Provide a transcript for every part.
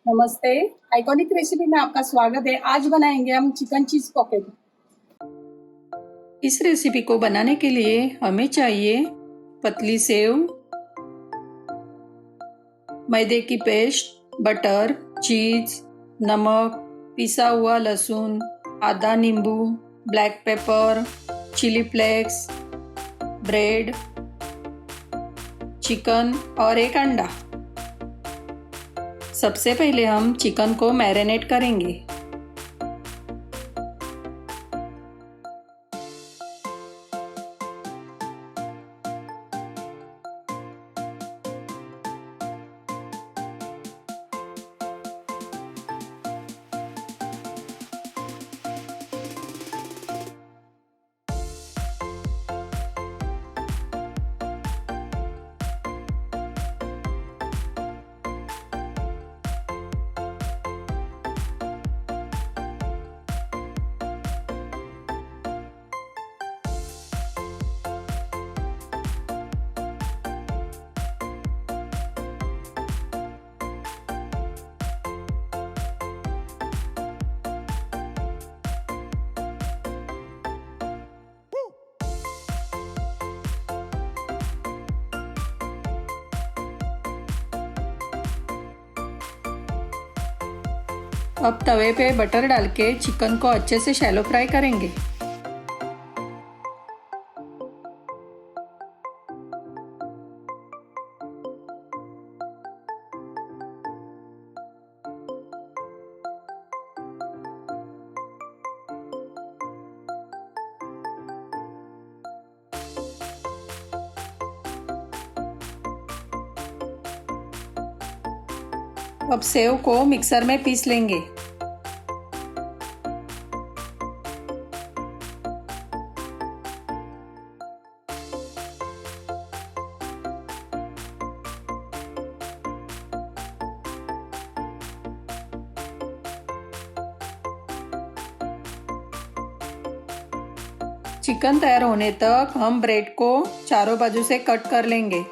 नमस्ते। Iconic recipe में आपका स्वागत है। आज बनाएंगे हम चिकन चीज पॉकेट। इस रेसिपी को बनाने के लिए हमें चाहिए पतली सेव, मैदे की पेस्ट, बटर, चीज, नमक, पिसा हुआ लहसुन, आधा नींबू, black pepper, chilli flakes, bread, chicken और एक अंडा। सबसे पहले हम चिकन को मैरिनेट करेंगे। अब तवे पे बटर डाल के चिकन को अच्छे से शैलो फ्राई करेंगे। अब सेव को मिक्सर में पीस लेंगे। चिकन तैयार होने तक हम ब्रेड को चारों बाजू से कट कर लेंगे।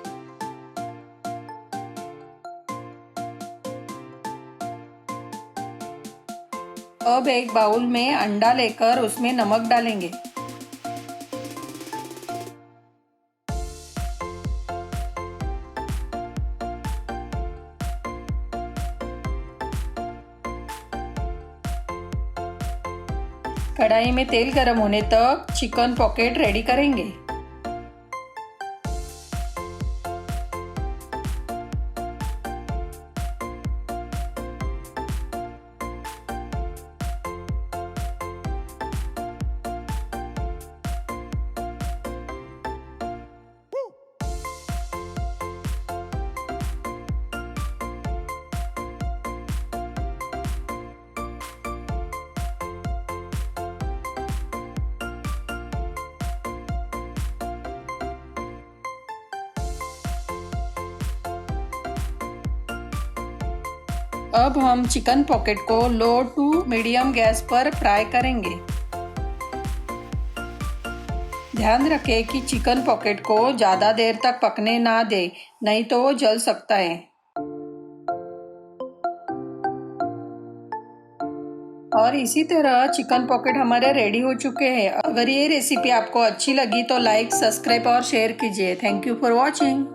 अब एक बाउल में अंडा लेकर उसमें नमक डालेंगे। कढ़ाई में तेल गरम होने तक चिकन पॉकेट रेडी करेंगे। अब हम चिकन पॉकेट को लो टू मीडियम गैस पर फ्राई करेंगे। ध्यान रखें कि चिकन पॉकेट को ज़्यादा देर तक पकने ना दे, नहीं तो वो जल सकता है। और इसी तरह चिकन पॉकेट हमारे रेडी हो चुके हैं। अगर ये रेसिपी आपको अच्छी लगी तो लाइक, सब्सक्राइब और शेयर कीजिए। Thank you for watching.